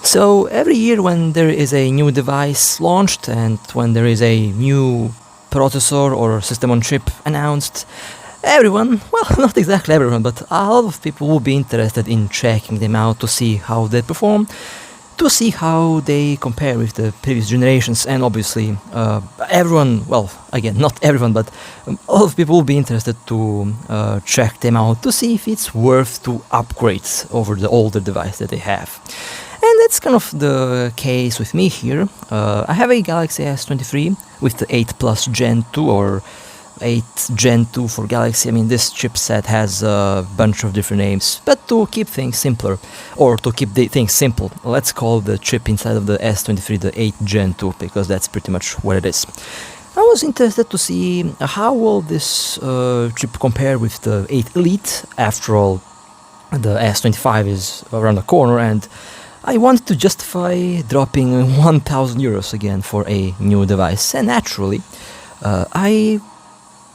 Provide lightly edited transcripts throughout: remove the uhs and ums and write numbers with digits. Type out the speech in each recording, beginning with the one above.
So every year when there is a new device launched and when there is a new processor or system on chip announced, everyone, well, not exactly everyone, but a lot of people will be interested in checking them out to see how they perform, to see how they compare with the previous generations, and obviously everyone, well, again, not everyone, but a lot of people will be interested to check them out to see if it's worth to upgrade over the older device that they have. And that's kind of the case with me here. I have a Galaxy S23 with the 8 Plus Gen 2 or 8 Gen 2 for Galaxy. I mean, this chipset has a bunch of different names, but to keep things simpler, or to keep things simple, let's call the chip inside of the S23 the 8 Gen 2, because that's pretty much what it is. I was interested to see how will this chip compare with the 8 Elite. After all, the S25 is around the corner, and I wanted to justify dropping 1,000 euros again for a new device, and naturally, I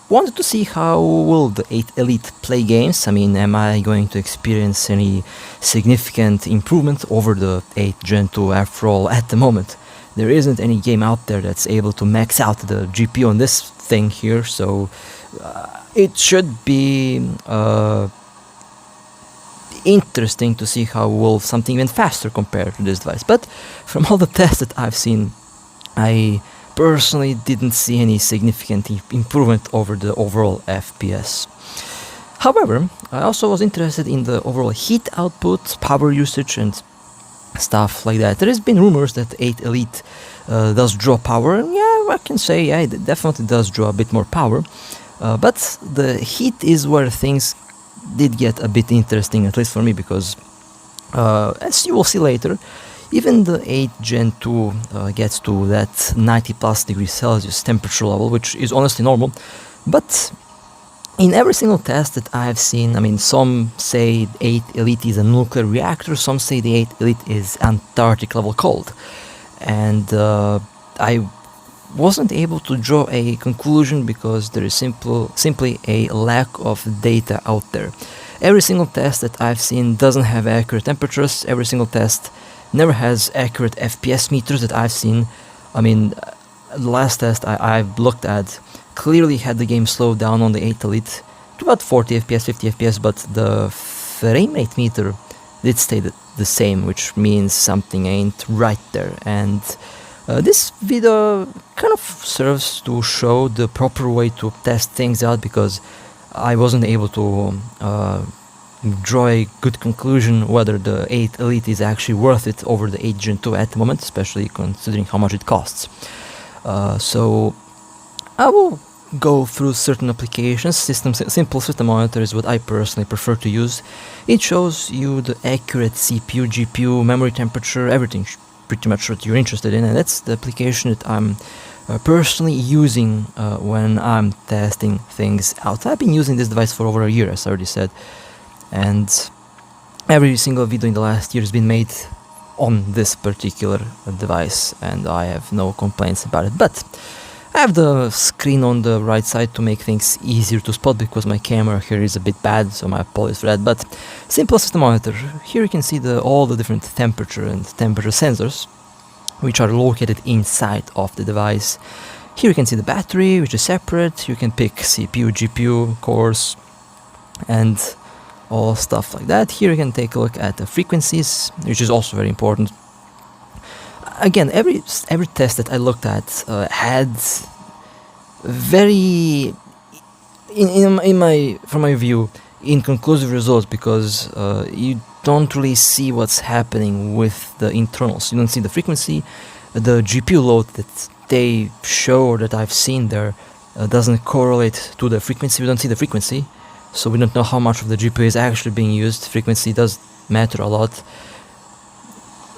wanted to see how will the 8 Elite play games. I mean, am I going to experience any significant improvement over the 8 Gen 2? After all, at the moment, there isn't any game out there that's able to max out the GPU on this thing here, so it should be interesting to see how will something even faster compare to this device. But from all the tests that I've seen, I personally didn't see any significant improvement over the overall FPS. However, I also was interested in the overall heat output, power usage, and stuff like that. There has been rumors that 8 Elite does draw power, and yeah, I can say, yeah, it definitely does draw a bit more power, but the heat is where things did get a bit interesting, at least for me, because as you will see later, even the 8 Gen 2 gets to that 90 plus degrees Celsius temperature level, which is honestly normal. But in every single test that I have seen, I mean, some say 8 Elite is a nuclear reactor, some say the 8 Elite is Antarctic level cold. And I wasn't able to draw a conclusion because there is simply a lack of data out there. Every single test that I've seen doesn't have accurate temperatures. Every single test never has accurate FPS meters that I've seen. I mean, the last test I've looked at clearly had the game slowed down on the 8 Elite to about 40 FPS, 50 FPS, but the frame rate meter did stay the same, which means something ain't right there. And this video kind of serves to show the proper way to test things out, because I wasn't able to draw a good conclusion whether the 8 Elite is actually worth it over the 8 Gen 2 at the moment, especially considering how much it costs. So I will go through certain applications. Simple system monitor is what I personally prefer to use. It shows you the accurate CPU, GPU, memory temperature, everything pretty much what you're interested in, and that's the application that I'm personally using when I'm testing things out. I've been using this device for over a year, as I already said, and every single video in the last year has been made on this particular device, and I have no complaints about it. But I have the screen on the right side to make things easier to spot, because my camera here is a bit bad, so my apologies for that. But simple system monitor. Here you can see all the different temperature and temperature sensors, which are located inside of the device. Here you can see the battery, which is separate. You can pick CPU, GPU, cores, and all stuff like that. Here you can take a look at the frequencies, which is also very important. Again, every test that I looked at had very, from my view, inconclusive results, because you don't really see what's happening with the internals. You don't see the frequency. The GPU load that they show, or that I've seen there, doesn't correlate to the frequency. We don't see the frequency, so we don't know how much of the GPU is actually being used. Frequency does matter a lot.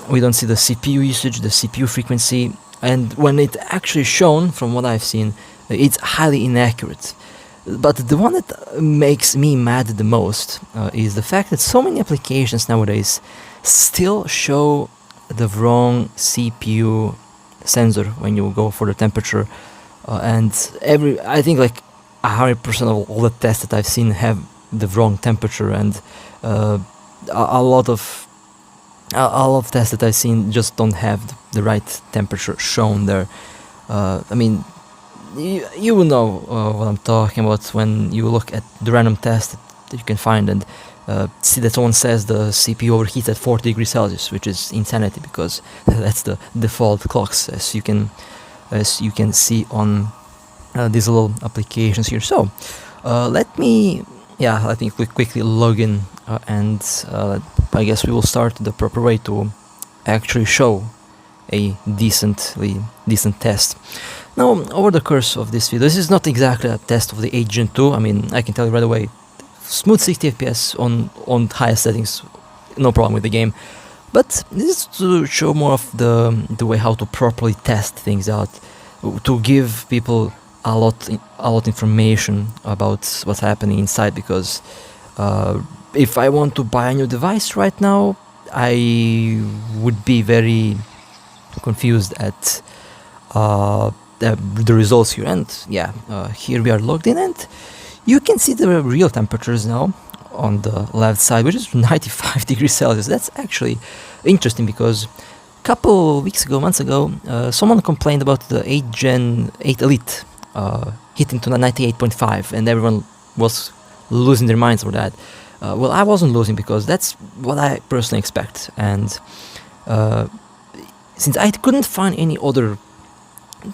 We don't see the CPU usage, the CPU frequency, and when it's actually shown, from what I've seen, it's highly inaccurate. But the one that makes me mad the most is the fact that so many applications nowadays still show the wrong CPU sensor when you go for the temperature, and I think like 100% of all the tests that I've seen have the wrong temperature, and a lot of all of tests that I've seen just don't have the right temperature shown there. I mean, you will know what I'm talking about when you look at the random test that you can find and see that someone says the CPU overheats at 40 degrees Celsius, which is insanity because that's the default clocks, as you can see on these little applications here. So let me quickly log in and I guess we will start the proper way to actually show a decent test. Now, over the course of this video, this is not exactly a test of the 8 Gen 2. I mean, I can tell you right away, smooth 60 FPS on highest settings, no problem with the game. But this is to show more of the way how to properly test things out, to give people a lot information about what's happening inside. Because if I want to buy a new device right now, I would be very confused at the results here. And here we are logged in, and you can see the real temperatures now on the left side, which is 95 degrees Celsius. That's actually interesting because a couple months ago, someone complained about the 8 Gen 8 Elite hitting to 98.5, and everyone was losing their minds for that. Well, I wasn't losing because that's what I personally expect. And since I couldn't find any other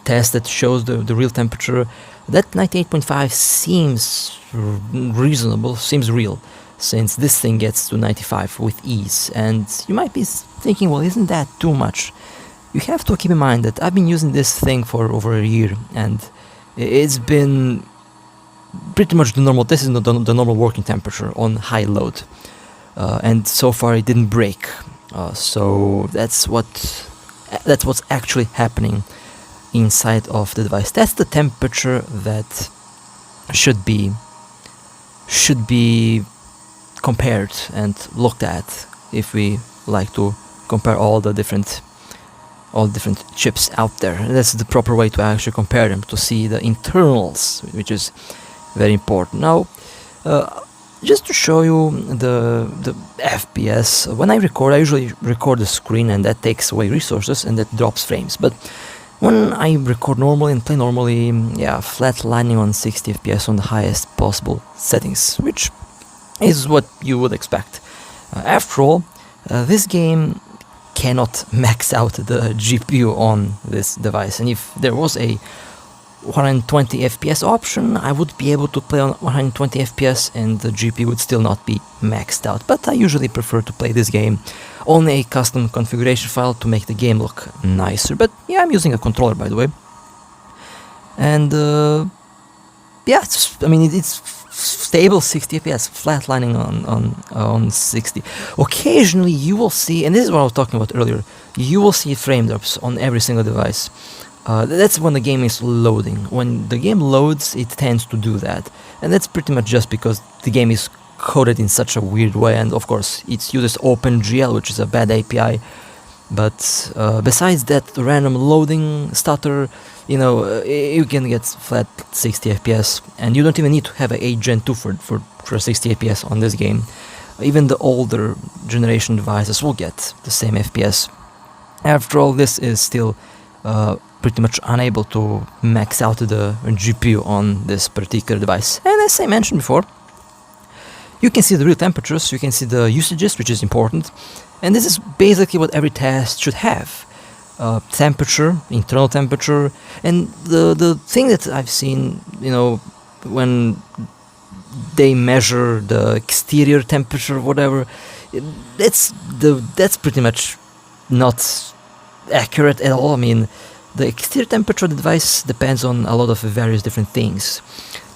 test that shows the real temperature, that 98.5 seems reasonable, seems real, since this thing gets to 95 with ease. And you might be thinking, well, isn't that too much? You have to keep in mind that I've been using this thing for over a year, and it's been pretty much the normal. This is the normal working temperature on high load, and so far it didn't break. So that's what's actually happening inside of the device. That's the temperature that should be compared and looked at if we like to compare all the different chips out there. And that's the proper way to actually compare them, to see the internals, which is very important. Now, just to show you the FPS, when I record, I usually record the screen, and that takes away resources and that drops frames. But when I record normally and play normally, flatlining on 60 FPS on the highest possible settings, which is what you would expect. After all, this game cannot max out the GPU on this device, and if there was a 120 FPS option, I would be able to play on 120 FPS and the GPU would still not be maxed out. But I usually prefer to play this game on a custom configuration file to make the game look nicer. But I'm using a controller, by the way. And it's stable 60 FPS, flatlining on 60. Occasionally you will see, and this is what I was talking about earlier, you will see frame drops on every single device. That's when the game is loading. When the game loads, it tends to do that, and that's pretty much just because the game is coded in such a weird way, and of course it uses OpenGL, which is a bad API. But besides that random loading stutter, you can get flat 60 FPS, and you don't even need to have an 8 Gen 2 for 60 FPS on this game. Even the older generation devices will get the same FPS. After all, this is still pretty much unable to max out the GPU on this particular device. And as I mentioned before, you can see the real temperatures, you can see the usages, which is important, and this is basically what every test should have. Temperature, internal temperature, and the thing that I've seen, when they measure the exterior temperature, whatever, that's pretty much not accurate at all. I mean, the exterior temperature of the device depends on a lot of various different things.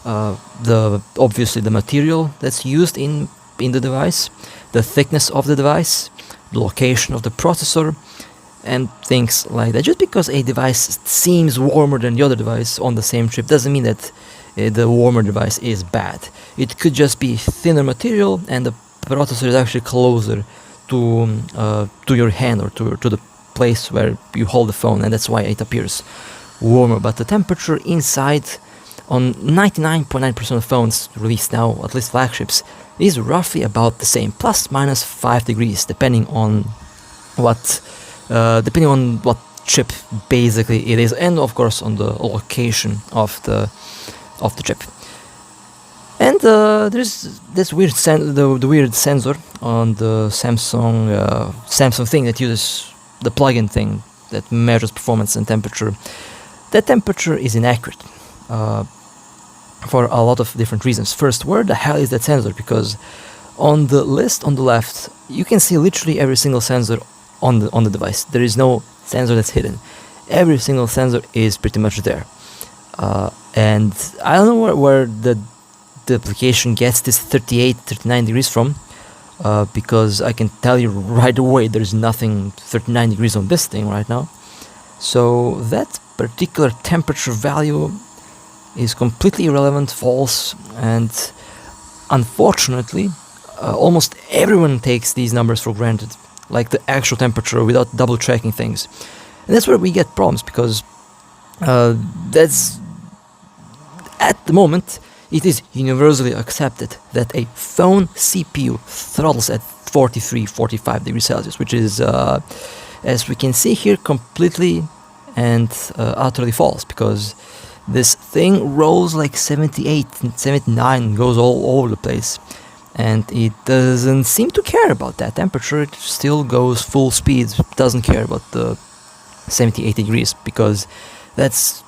Obviously the material that's used in the device, the thickness of the device, the location of the processor, and things like that. Just because a device seems warmer than the other device on the same chip doesn't mean that the warmer device is bad. It could just be thinner material and the processor is actually closer to your hand or to the place where you hold the phone, and that's why it appears warmer. But the temperature inside on 99.9% of phones released now, at least flagships, is roughly about the same, plus minus 5 degrees, depending on what depending on what chip basically it is, and of course on the location of the chip. And there's this weird the weird sensor on the Samsung thing that uses the plugin thing that measures performance and temperature. That temperature is inaccurate for a lot of different reasons. First, where the hell is that sensor? Because on the list on the left, you can see literally every single sensor on the device. There is no sensor that's hidden. Every single sensor is pretty much there. And I don't know where the application gets this 38, 39 degrees from, because I can tell you right away there's nothing 39 degrees on this thing right now. So that particular temperature value is completely irrelevant, false, and unfortunately almost everyone takes these numbers for granted, like the actual temperature, without double checking things. And that's where we get problems, because that's at the moment it is universally accepted that a phone CPU throttles at 43, 45 degrees Celsius, which is, as we can see here, completely and utterly false, because this thing rolls like 78, 79, goes all over the place, and it doesn't seem to care about that temperature. It still goes full speed, doesn't care about the 78 degrees, because that's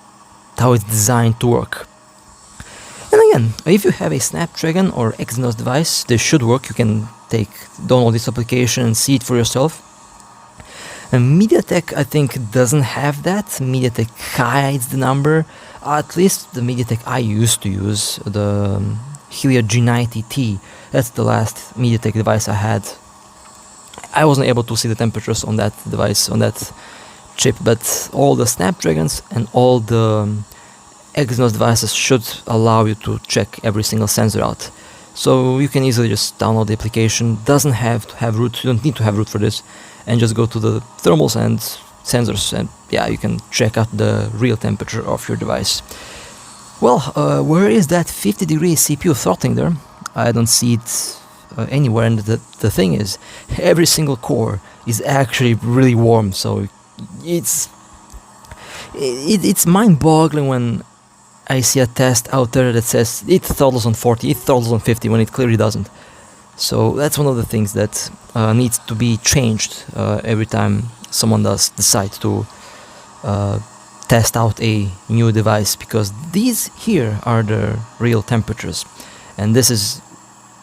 how it's designed to work. And again, if you have a Snapdragon or Exynos device, this should work. You can download this application and see it for yourself. And MediaTek, I think, doesn't have that. MediaTek hides the number. At least the MediaTek I used to use, the Helio G90T. That's the last MediaTek device I had. I wasn't able to see the temperatures on that device, on that chip, but all the Snapdragons and all the Exynos devices should allow you to check every single sensor out. So you can easily just download the application. Doesn't have to have root. You don't need to have root for this, and just go to the thermals and sensors, and yeah, you can check out the real temperature of your device. Well, where is that 50 degree CPU throttling there? I don't see it anywhere, and the thing is, every single core is actually really warm, so it's mind-boggling when I see a test out there that says it throttles on 40, it throttles on 50, when it clearly doesn't. So that's one of the things that needs to be changed every time someone does decide to test out a new device, because these here are the real temperatures, and this is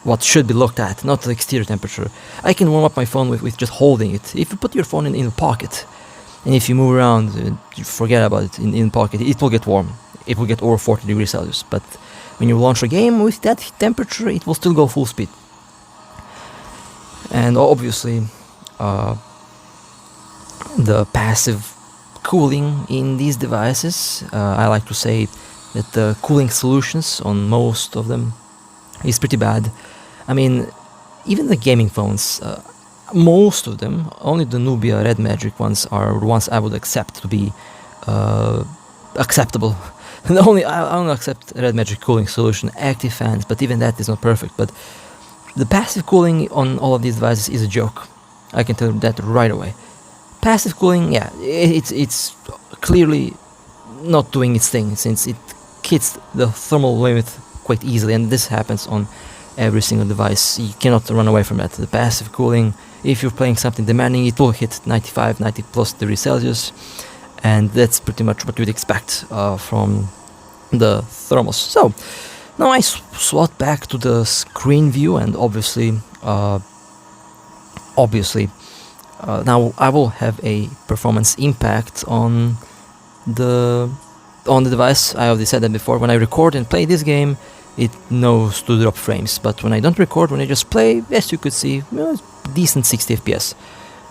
what should be looked at, not the exterior temperature. I can warm up my phone with just holding it. If you put your phone in a pocket, and if you move around, you forget about it in the pocket, it will get warm. It will get over 40 degrees Celsius. But when you launch a game with that temperature, it will still go full speed. And obviously, the passive cooling in these devices, I like to say that the cooling solutions on most of them is pretty bad. I mean, even the gaming phones, most of them, only the Nubia Red Magic ones are the ones I would accept to be acceptable. I only accept Red Magic cooling solution, active fans, but even that is not perfect. But the passive cooling on all of these devices is a joke. I can tell you that right away. Passive cooling, yeah, it's clearly not doing its thing, since it hits the thermal limit quite easily, and this happens on every single device. You cannot run away from that. The passive cooling, if you're playing something demanding, it will hit 95, 90 plus degrees Celsius, and that's pretty much what you'd expect from the thermals. So now I swap back to the screen view, and obviously now I will have a performance impact on the device. I already said that before. When I record and play this game, it knows to drop frames, but when I don't record, when I just play, yes, you could see decent 60 FPS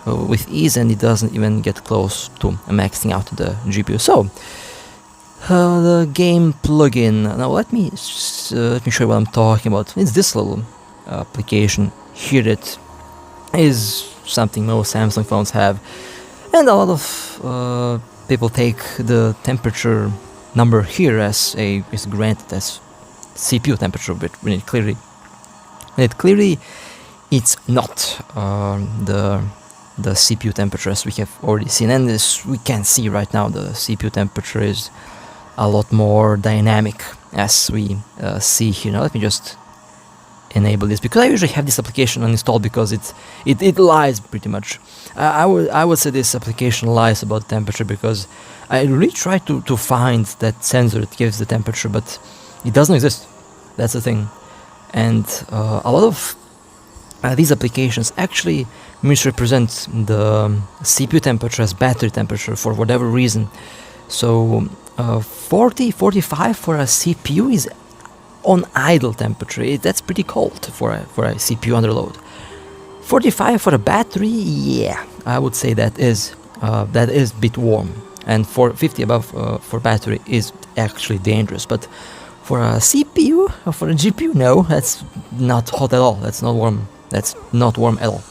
with ease, and it doesn't even get close to maxing out the GPU. So the game plugin. Now let me show you what I'm talking about. It's this little application here that is something most Samsung phones have, and a lot of people take the temperature number here as is granted as CPU temperature, but when it clearly it's not. The the CPU temperature, as we have already seen, and as we can see right now, the CPU temperature is a lot more dynamic, as we see here. Now let me just enable this, because I usually have this application uninstalled because it lies pretty much. I would say this application lies about temperature, because I really try to find that sensor that gives the temperature, but it doesn't exist. That's the thing. And a lot of these applications actually misrepresent the CPU temperature as battery temperature for whatever reason. So 45 for a CPU is on idle temperature. That's pretty cold for a CPU under load. 45 for a battery, yeah, I would say that is a bit warm. And for 50 above for battery is actually dangerous. But for a CPU or for a GPU, no, that's not hot at all. That's not warm. That's not warm at all.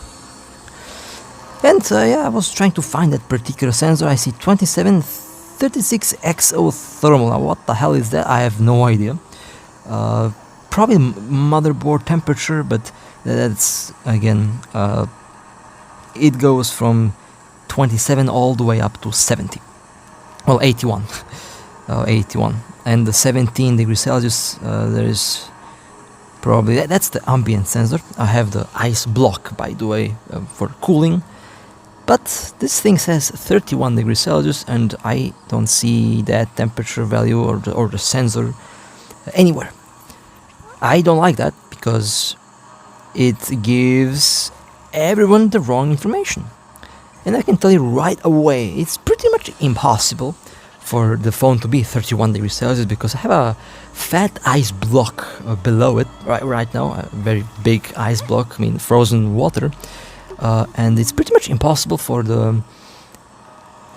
And yeah, I was trying to find that particular sensor. I see 2736 exothermal. Now, what the hell is that? I have no idea. Probably motherboard temperature, but that's again, it goes from 27 all the way up to 70. Well, 81. 81. And the 17 degrees Celsius, there is probably, that's the ambient sensor. I have the ice block, by the way, for cooling. But this thing says 31 degrees Celsius, and I don't see that temperature value or the sensor anywhere. I don't like that, because it gives everyone the wrong information. And I can tell you right away, it's pretty much impossible for the phone to be 31 degrees Celsius, because I have a fat ice block below it right now, a very big ice block, I mean frozen water, and it's pretty much impossible for the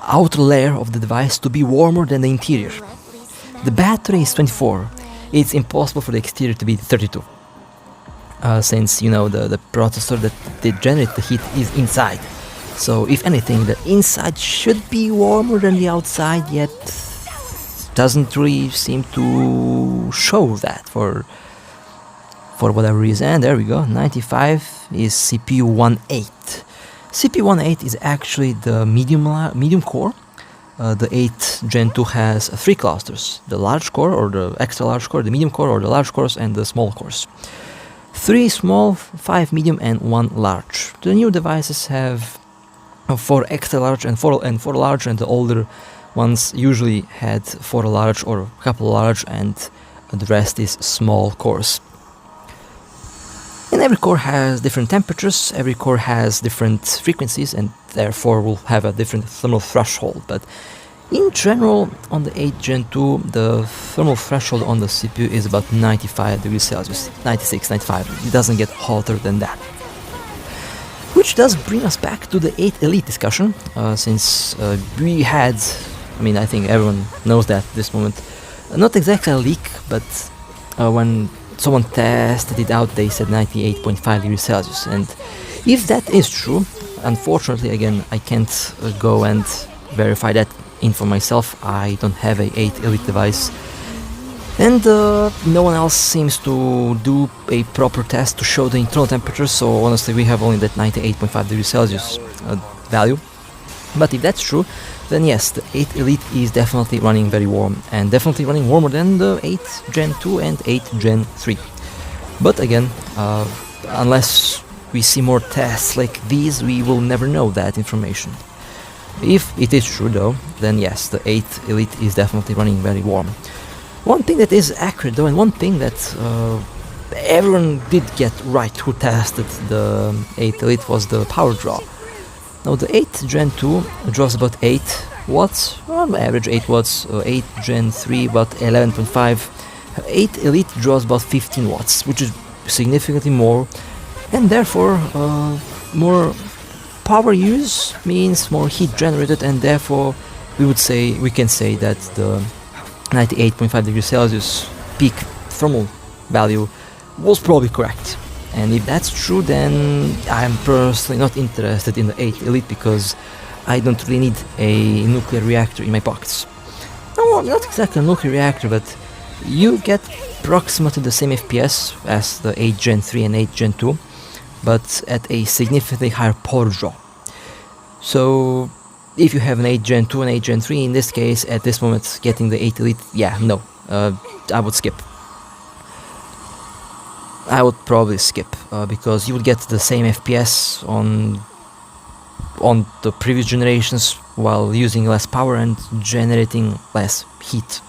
outer layer of the device to be warmer than the interior. The battery is 24. It's impossible for the exterior to be 32, since, you know, the processor that generates the heat is inside. So if anything, the inside should be warmer than the outside, yet doesn't really seem to show that for whatever reason. And there we go, 95 is CPU 1.8. CPU 1.8 is actually the medium core. The 8 Gen 2 has 3 clusters: the large core or the extra large core, the medium core or the large cores, and the small cores. 3 small, 5 medium, and 1 large. The new devices have 4 extra large and 4 large, and the older ones usually had 4 large or a couple large, and the rest is small cores. And every core has different temperatures, every core has different frequencies, and therefore will have a different thermal threshold. But in general, on the 8 Gen 2, the thermal threshold on the CPU is about 95 degrees Celsius, 96, 95. It doesn't get hotter than that. Which does bring us back to the 8 Elite discussion, since we had, I mean, I think everyone knows that at this moment, not exactly a leak, but when someone tested it out, they said 98.5 degrees Celsius. And if that is true, unfortunately, again, I can't go and verify that info myself. I don't have a 8 Elite device, and no one else seems to do a proper test to show the internal temperature, so honestly we have only that 98.5 degrees Celsius value. But if that's true, then yes, the 8 Elite is definitely running very warm, and definitely running warmer than the 8 Gen 2 and 8 Gen 3. But again, unless we see more tests like these, we will never know that information. If it is true though, then yes, the 8 Elite is definitely running very warm. One thing that is accurate though, and one thing that everyone did get right who tested the 8 Elite, was the power draw. Now the 8 Gen 2 draws about 8 watts, on average 8 watts, 8 Gen 3 about 11.5, 8 Elite draws about 15 watts, which is significantly more, and therefore more power use means more heat generated, and therefore we can say that the 98.5 degrees Celsius peak thermal value was probably correct. And if that's true, then I'm personally not interested in the 8 Elite, because I don't really need a nuclear reactor in my pockets. No, not exactly a nuclear reactor, but you get approximately the same FPS as the 8 Gen 3 and 8 Gen 2, but at a significantly higher power draw. So if you have an 8 Gen 2 and 8 Gen 3, in this case, at this moment, getting the 8 Elite, yeah, no, I would skip. I would probably skip, because you would get the same FPS on the previous generations while using less power and generating less heat.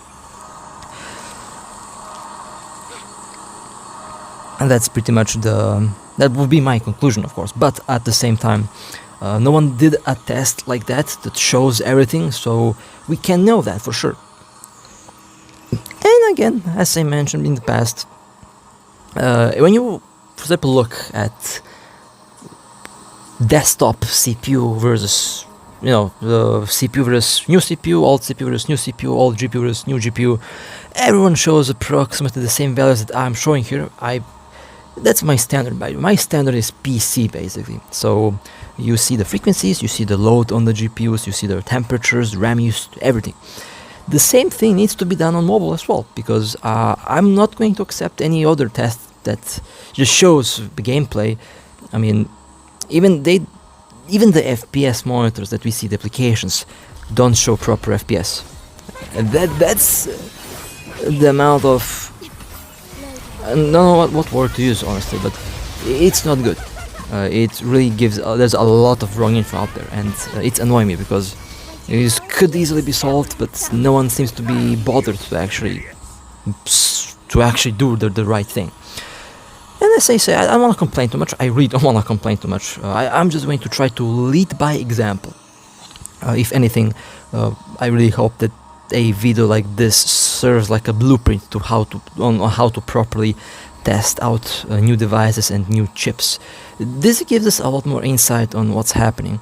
And that's pretty much that would be my conclusion, of course. But at the same time, no one did a test like that shows everything, so we can know that for sure. And again, as I mentioned in the past, when you, for example, look at desktop CPU versus, the CPU versus new CPU, old CPU versus new CPU, old GPU versus new GPU, everyone shows approximately the same values that I'm showing here. That's my standard value. My standard is PC, basically. So you see the frequencies, you see the load on the GPUs, you see the temperatures, RAM use, everything. The same thing needs to be done on mobile as well, because I'm not going to accept any other test that just shows the gameplay. I mean, even the FPS monitors that we see, the applications, don't show proper FPS. And that's the amount of... I don't know what word to use, honestly, but it's not good. It really gives... there's a lot of wrong info out there, and it's annoying me, because it could easily be solved, but no one seems to be bothered to actually do the right thing. And as I say, I don't want to complain too much. I really don't want to complain too much. I'm just going to try to lead by example. If anything, I really hope that a video like this serves like a blueprint to how to properly test out new devices and new chips. This gives us a lot more insight on what's happening.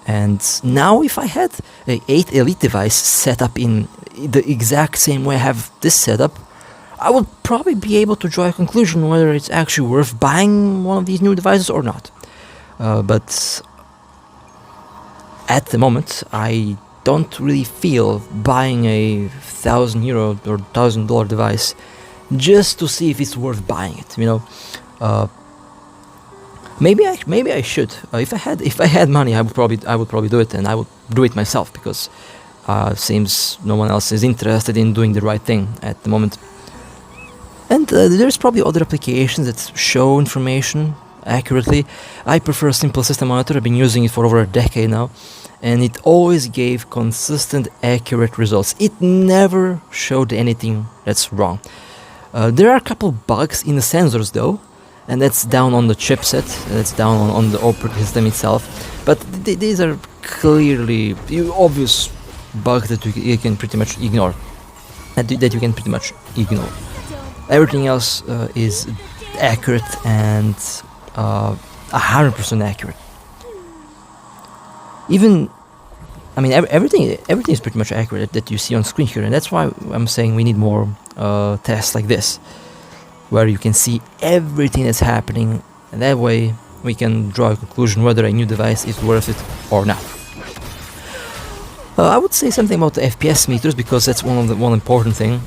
And now, if I had a 8 Elite device set up in the exact same way I have this setup, I would probably be able to draw a conclusion whether it's actually worth buying one of these new devices or not. But at the moment, I don't really feel buying a €1,000 or $1,000 device just to see if it's worth buying it. Maybe I should. If I had money, I would probably do it, and I would do it myself, because seems no one else is interested in doing the right thing at the moment. And there's probably other applications that show information accurately. I prefer a simple system monitor. I've been using it for over a decade now, and it always gave consistent, accurate results. It never showed anything that's wrong. There are a couple bugs in the sensors though, and that's down on the chipset, that's down on the operating system itself. But these are clearly obvious bugs that you can pretty much ignore. Everything else is accurate and 100% accurate. Everything is pretty much accurate that you see on screen here, and that's why I'm saying we need more tests like this, where you can see everything that's happening, and that way we can draw a conclusion whether a new device is worth it or not. I would say something about the FPS meters, because that's one important thing.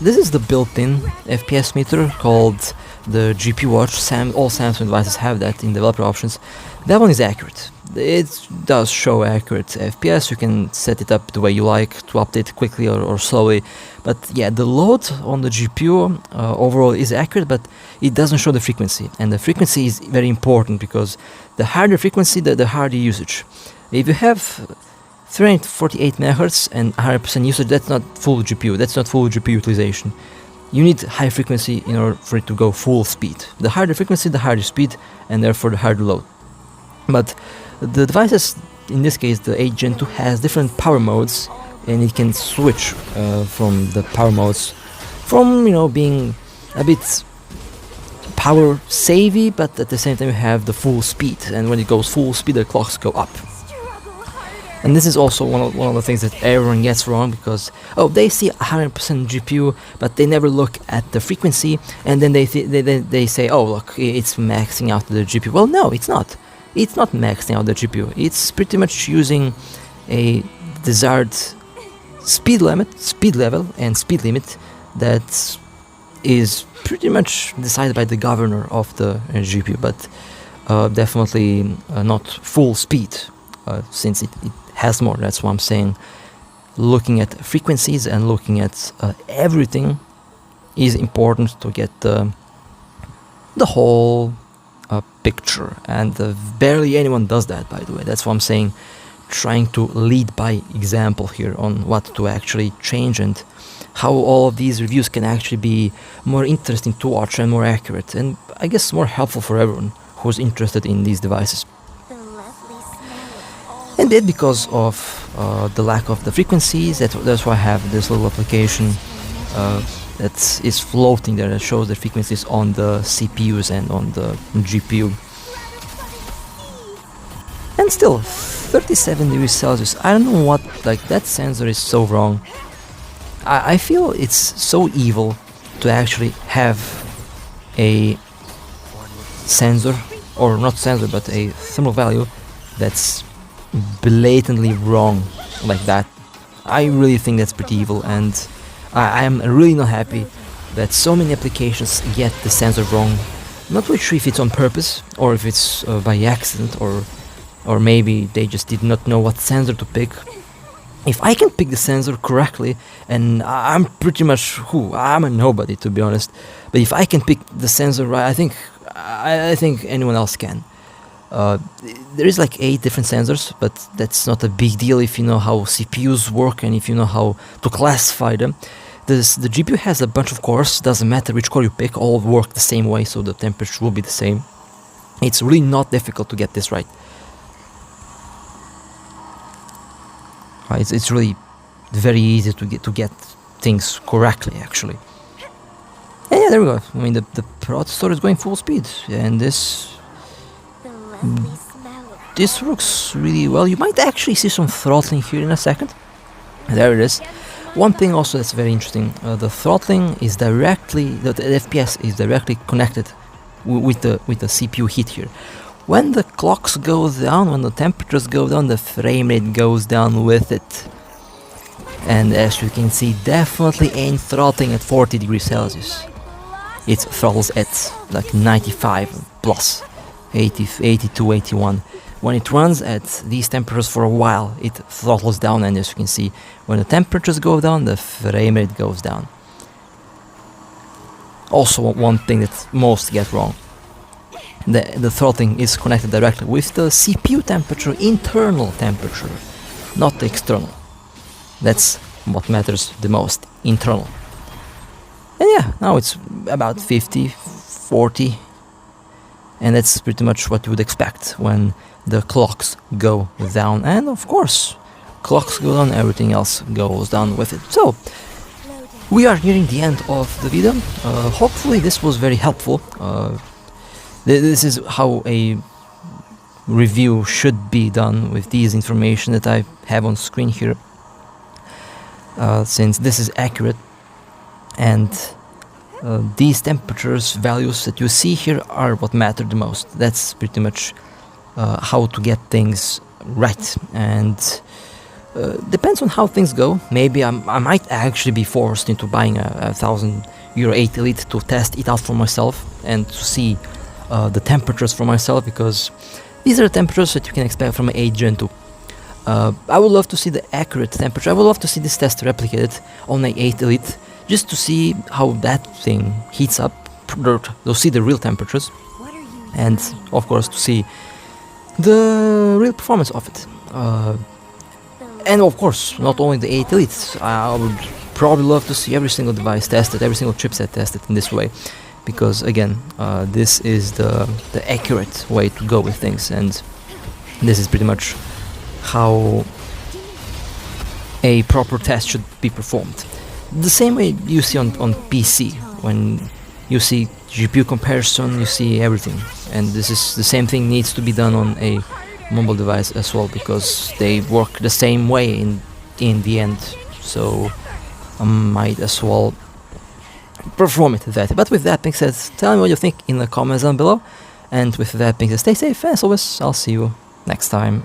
This is the built-in FPS meter called the GP Watch. All Samsung devices have that in developer options. That one is accurate. It does show accurate FPS. You can set it up the way you like to update quickly or slowly. But yeah, the load on the GPU overall is accurate, but it doesn't show the frequency. And the frequency is very important, because the higher the frequency, the higher the usage. If you have 348 MHz and 100% usage, that's not full GPU. That's not full GPU utilization. You need high frequency in order for it to go full speed. The higher the frequency, the higher the speed, and therefore the higher the load. But the devices, in this case the 8 Gen 2, has different power modes, and it can switch from the power modes from being a bit power savvy, but at the same time you have the full speed, and when it goes full speed the clocks go up. And this is also one of the things that everyone gets wrong, because they see 100% GPU, but they never look at the frequency, and then they say, oh look, it's maxing out the GPU. Well, no, it's not. It's not maxing out the GPU. It's pretty much using a desired speed level, and speed limit that is pretty much decided by the governor of the GPU, but definitely not full speed. since it has more. That's what I'm saying. Looking at frequencies and looking at everything is important to get the whole picture, and barely anyone does that, by the way. That's what I'm saying, trying to lead by example here on what to actually change and how all of these reviews can actually be more interesting to watch and more accurate, and I guess more helpful for everyone who's interested in these devices. And that because of the lack of the frequencies, that's why I have this little application that is floating there, that shows the frequencies on the CPUs and on the GPU. And still, 37 degrees Celsius, I don't know what, like, that sensor is so wrong. I feel it's so evil to actually have a sensor, or not sensor, but a thermal value that's blatantly wrong like that. I really think that's pretty evil, and I am really not happy that so many applications get the sensor wrong. Not really sure if it's on purpose or if it's by accident, or maybe they just did not know what sensor to pick. If I can pick the sensor correctly, and I'm pretty much I'm a nobody, to be honest, but if I can pick the sensor right, I think anyone else can. There is like 8 different sensors, but that's not a big deal if you know how CPUs work and if you know how to classify them. The GPU has a bunch of cores, doesn't matter which core you pick, all work the same way, so the temperature will be the same. It's really not difficult to get this right. It's really very easy to get things correctly, actually. And yeah, there we go. I mean, the processor is going full speed, and this works really well. You might actually see some throttling here in a second. There it is. One thing also that's very interesting, the throttling is directly, the FPS is directly connected with the CPU heat here. When the clocks go down, when the temperatures go down, the frame rate goes down with it. And as you can see, definitely ain't throttling at 40 degrees Celsius. It throttles at like 95 plus, 80, 82, 81. When it runs at these temperatures for a while, it throttles down, and as you can see, when the temperatures go down, the frame rate goes down. Also, one thing that most get wrong. The throttling is connected directly with the CPU temperature, internal temperature, not the external. That's what matters the most, internal. And yeah, now it's about 50, 40, and that's pretty much what you would expect when the clocks go down. And of course, clocks go down, everything else goes down with it. So, we are nearing the end of the video. Hopefully this was very helpful. This is how a review should be done with these information that I have on screen here, since this is accurate, and these temperatures values that you see here are what matter the most. That's pretty much how to get things right, and depends on how things go. Maybe I might actually be forced into buying a €1,000 8 Elite to test it out for myself and to see the temperatures for myself, because these are the temperatures that you can expect from an 8 Gen 2. I would love to see the accurate temperature. I would love to see this test replicated on an 8 Elite, just to see how that thing heats up, to see the real temperatures, and of course to see the real performance of it. And of course, not only the 8 Elite, I would probably love to see every single device tested, every single chipset tested in this way. Because again, this is the accurate way to go with things, and this is pretty much how a proper test should be performed. The same way you see on PC, when you see GPU comparison, you see everything, and this is the same thing needs to be done on a mobile device as well, because they work the same way in the end. So I might as well perform it that. But with that being said, tell me what you think in the comments down below, and with that being said, stay safe, and as always, I'll see you next time.